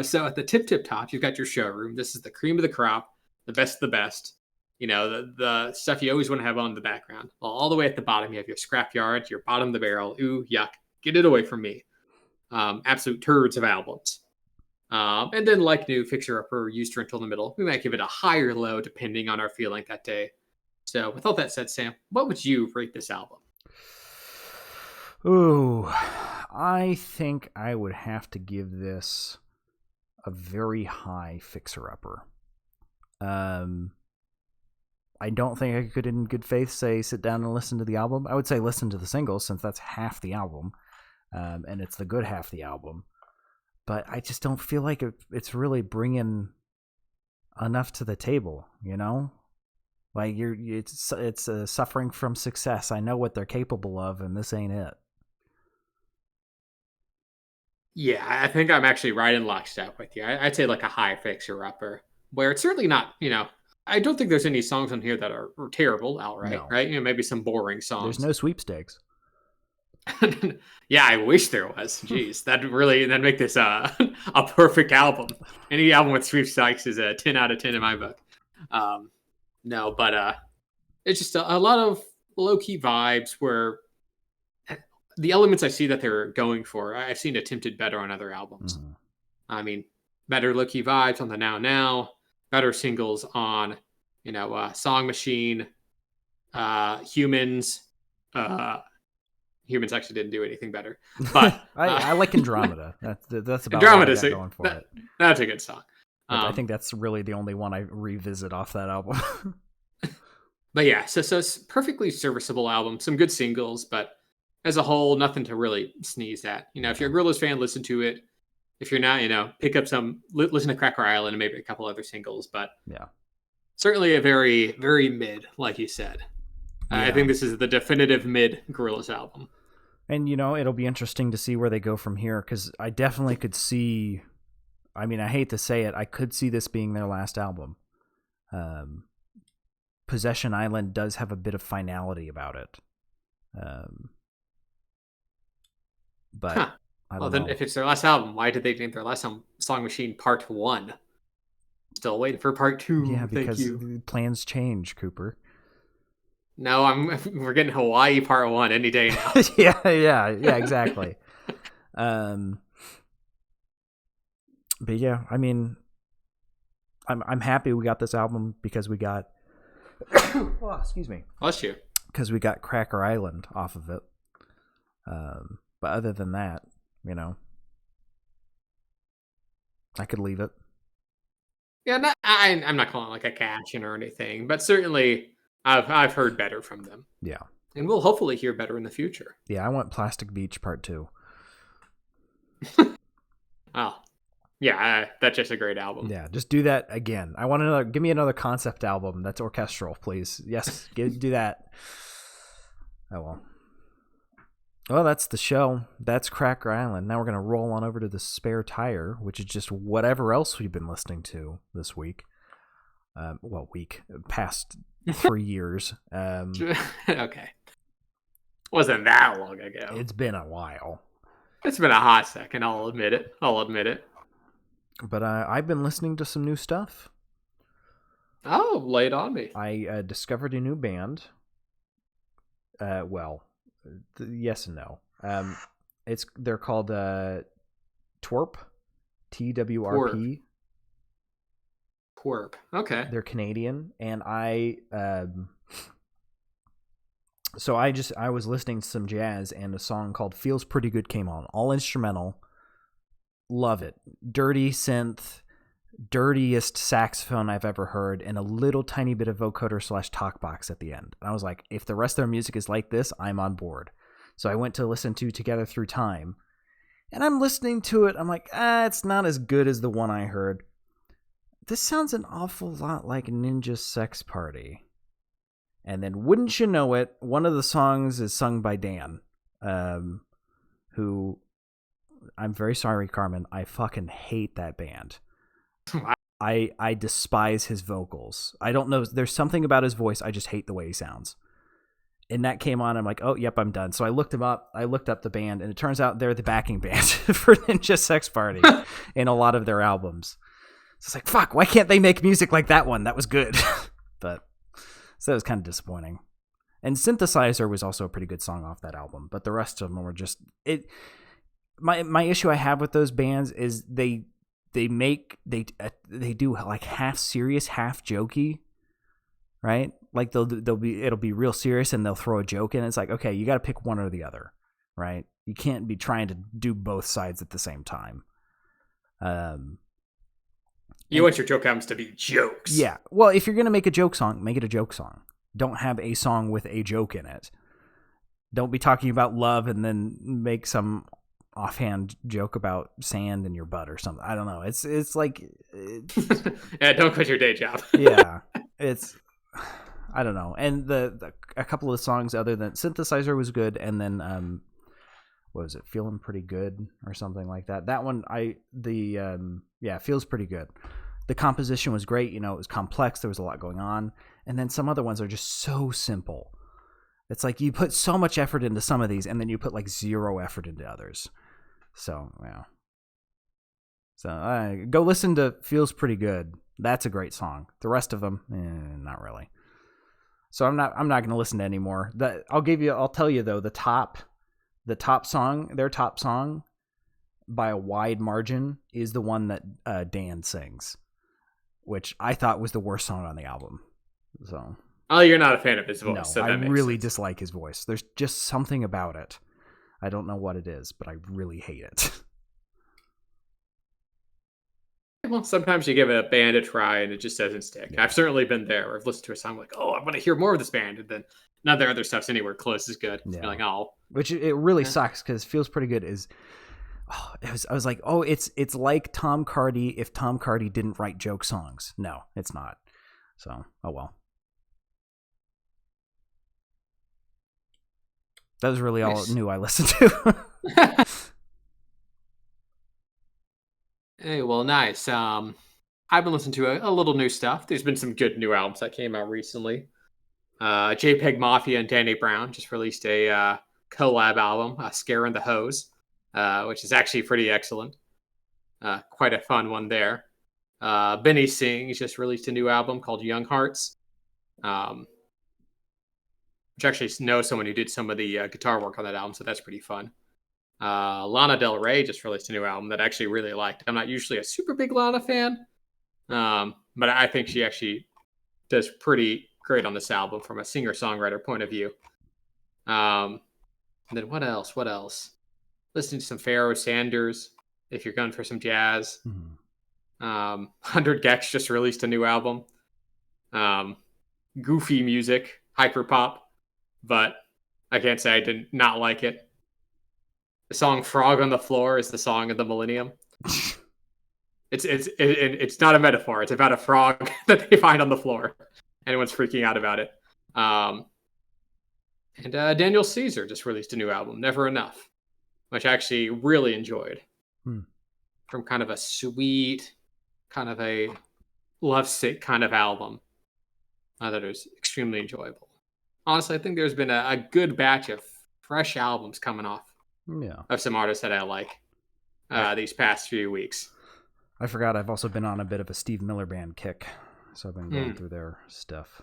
So at the tip top, you've got your showroom. This is the cream of the crop, the best of the best. The stuff you always want to have on in the background. Well, all the way at the bottom, you have your scrapyard, your bottom of the barrel. Ooh, yuck. Get it away from me. Absolute turds of albums. And then like new fixer-upper used to rental in the middle. We might give it a high or low depending on our feeling that day. So with all that said, Sam, what would you rate this album? Ooh, I think I would have to give this a very high fixer-upper. I don't think I could in good faith say sit down and listen to the album. I would say listen to the singles, since that's half the album, and it's the good half of the album. But I just don't feel like it's really bringing enough to the table, Like it's suffering from success. I know what they're capable of, and this ain't it. Yeah, I think I'm actually right in lockstep with you. I'd say like a high fixer-upper, where it's certainly not, I don't think there's any songs on here that are terrible outright, right? Maybe some boring songs. There's no sweepstakes. Yeah, I wish there was. Jeez, that'd make this a perfect album. Any album with sweepstakes is a 10 out of 10 in my book. No, but it's just a lot of low-key vibes where the elements I see that they're going for, I've seen attempted better on other albums. Mm-hmm. I mean, better low-key vibes on the Now, better singles on, Song Machine, Humans. Humans actually didn't do anything better, but I like Andromeda. That's about Andromeda's what I got going for it. That's a good song. I think that's really the only one I revisit off that album. But yeah, so it's perfectly serviceable album. Some good singles, but as a whole, nothing to really sneeze at. If you're a Gorillaz fan, listen to it. If you're not, pick up some, listen to Cracker Island and maybe a couple other singles. But yeah, certainly a very, very mid, like you said. Yeah. I think this is the definitive mid Gorillaz album. And, it'll be interesting to see where they go from here, because I definitely could see, I hate to say it, I could see this being their last album. Possession Island does have a bit of finality about it. But I don't know. Then if it's their last album, why did they name their last album Song Machine Part 1? Still waiting for Part 2. Yeah, because plans change, Cooper. No, we're getting Hawaii Part 1 any day now. yeah, exactly. But yeah, I'm happy we got this album because we got oh, excuse me. Bless you. Because we got Cracker Island off of it. But other than that, I could leave it. Yeah, I'm not calling it like a cash in or anything, but certainly I've heard better from them. Yeah. And we'll hopefully hear better in the future. Yeah, I want Plastic Beach Part 2. Oh, yeah, that's just a great album. Yeah, just do that again. I want another. Give me another concept album that's orchestral, please. Yes, do that. Oh well. Well, that's the show. That's Cracker Island. Now we're gonna roll on over to the Spare Tire, which is just whatever else we've been listening to this week. Past 3 years. Okay, wasn't that long ago. It's been a while. It's been a hot second. I'll admit it. But I've been listening to some new stuff. Oh, lay it on me. I discovered a new band. Yes and no. They're called Twerp, TWRP. Twerp. Okay. They're Canadian, and I was listening to some jazz, and a song called "Feels Pretty Good" came on, all instrumental. Love it. Dirty synth, dirtiest saxophone I've ever heard, and a little tiny bit of vocoder / talkbox at the end. And I was like, if the rest of their music is like this, I'm on board. So I went to listen to Together Through Time, and I'm listening to it. I'm like, it's not as good as the one I heard. This sounds an awful lot like Ninja Sex Party. And then, wouldn't you know it, one of the songs is sung by Dan, who, I'm very sorry, Carmen, I fucking hate that band. I despise his vocals. I don't know. There's something about his voice. I just hate the way he sounds. And that came on. I'm like, oh, yep, I'm done. So I looked him up. I looked up the band, and it turns out they're the backing band for Ninja Sex Party in a lot of their albums. So it's like, fuck, why can't they make music like that one? That was good. But so that was kind of disappointing. And Synthesizer was also a pretty good song off that album. But the rest of them were just it. My issue I have with those bands is they do like half serious, half jokey, right? Like it'll be real serious, and they'll throw a joke in. It's like, okay, you got to pick one or the other, right? You can't be trying to do both sides at the same time. You want your joke albums to be jokes. Yeah. Well, if you're gonna make a joke song, make it a joke song. Don't have a song with a joke in it. Don't be talking about love and then make some offhand joke about sand in your butt or something. I don't know. It's like yeah, don't quit your day job. Yeah, I don't know. And a couple of songs other than Synthesizer was good, and then what was it, Feeling Pretty Good or something like that. That one Feels Pretty Good. The composition was great. It was complex. There was a lot going on. And then some other ones are just so simple. It's like you put so much effort into some of these, and then you put like zero effort into others. So, yeah. So, go listen to Feels Pretty Good. That's a great song. The rest of them, not really. So I'm not going to listen to any more. I'll tell you though, their top song by a wide margin is the one that Dan sings, which I thought was the worst song on the album. So. Oh, you're not a fan of his voice. No, so I really sense. dislike his voice. There's just something about it. I don't know what it is, but I really hate it. Well, sometimes you give a band a try and it just doesn't stick. Yeah. I've certainly been there. I've listened to a song like, oh, I want to hear more of this band, and then none of their other stuff's anywhere close as good. Yeah. You're like, oh, which it really sucks because Feels Pretty Good is. Oh, I was like, oh, it's like Tom Cardy if Tom Cardy didn't write joke songs. No, it's not. So, oh well. That was really all new I listened to. Hey, well, nice. I've been listening to a little new stuff. There's been some good new albums that came out recently. JPEG Mafia and Danny Brown just released a collab album, Scare and the Hose, which is actually pretty excellent. Quite a fun one there. Benny Singh just released a new album called Young Hearts, which actually knows someone who did some of the guitar work on that album, so that's pretty fun. Lana Del Rey just released a new album that I actually really liked. I'm not usually a super big Lana fan, but I think she actually does pretty great on this album from a singer-songwriter point of view. And then what else? Listening to some Pharoah Sanders, if you're going for some jazz. 100 Gex just released a new album. Goofy music, hyper pop, but I can't say I did not like it. The song "Frog on the Floor" is the song of the millennium. It's not a metaphor. It's about a frog that they find on the floor. Everyone's freaking out about it. And Daniel Caesar just released a new album, Never Enough, which I actually really enjoyed. From kind of a sweet, kind of a lovesick kind of album. I thought it was extremely enjoyable. Honestly, I think there's been a good batch of fresh albums coming off of some artists that I like these past few weeks. I forgot I've also been on a bit of a Steve Miller Band kick, so I've been going through their stuff.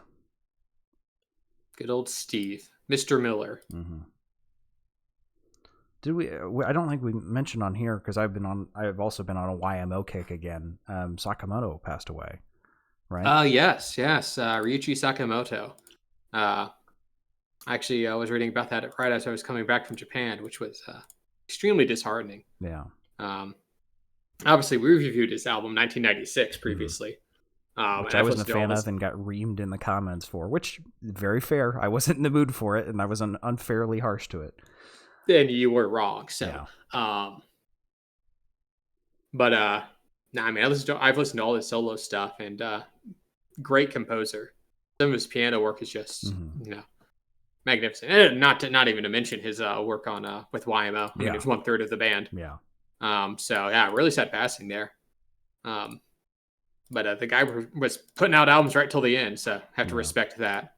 Good old Steve, Mr. Miller. Mm-hmm. Did we? I don't think we mentioned on here because I've also been on a YMO kick again. Sakamoto passed away, right? Yes. Ryuichi Sakamoto. Actually, I was reading about that right as I was coming back from Japan, which was extremely disheartening. Yeah. Obviously, we reviewed his album 1996 previously. Which I wasn't a fan of and got reamed in the comments for, which very fair. I wasn't in the mood for it, and I was unfairly harsh to it. Then you were wrong. So, yeah. I mean, I've listened to all his solo stuff, and great composer. Some of his piano work is just magnificent. And not even to mention his work on with YMO. I mean, it's 1/3 of the band. Yeah. So yeah, really set passing there. But the guy was putting out albums right till the end, so have to respect that.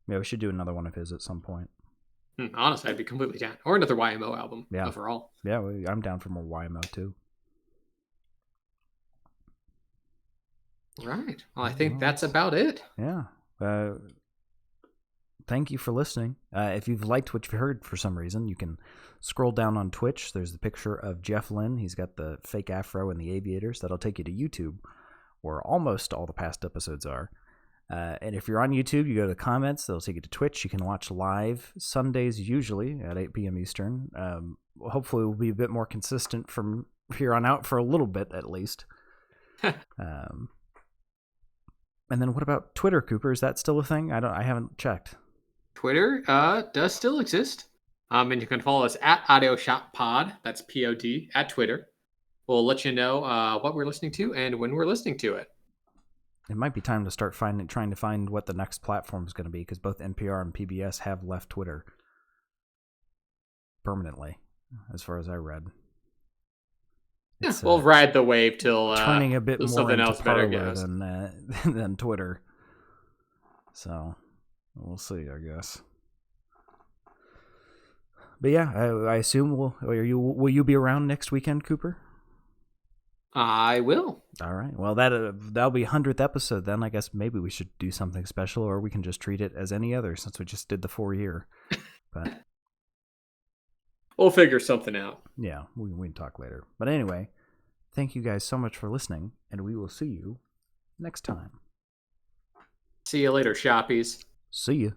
Yeah, we should do another one of his at some point. Honestly, I'd be completely down. Or another YMO album overall. Yeah, I'm down for more YMO too. Right. Well, I think that's about it. Yeah. Thank you for listening. If you've liked what you've heard for some reason, you can scroll down on Twitch. There's the picture of Jeff Lynne. He's got the fake afro and the aviators. That'll take you to YouTube, where almost all the past episodes are. And if you're on YouTube, you go to the comments. That'll take you to Twitch. You can watch live Sundays, usually at 8 p.m. Eastern. Hopefully, we'll be a bit more consistent from here on out for a little bit, at least. And then what about Twitter, Cooper? Is that still a thing? I haven't checked. Twitter does still exist. And you can follow us at Audio Shop Pod. That's POD at Twitter. We'll let you know what we're listening to and when we're listening to it. It might be time to start trying to find what the next platform is going to be, because both NPR and PBS have left Twitter permanently, as far as I read. Yeah, we'll ride the wave till turning a bit more something into else better Parler goes than Twitter. So we'll see, I guess. But yeah, I assume will you be around next weekend, Cooper? I will. All right. Well, that'll be 100th episode then. I guess maybe we should do something special, or we can just treat it as any other since we just did the 4-year. But we'll figure something out. Yeah, we can talk later. But anyway, thank you guys so much for listening, and we will see you next time. See you later, shoppies. See you.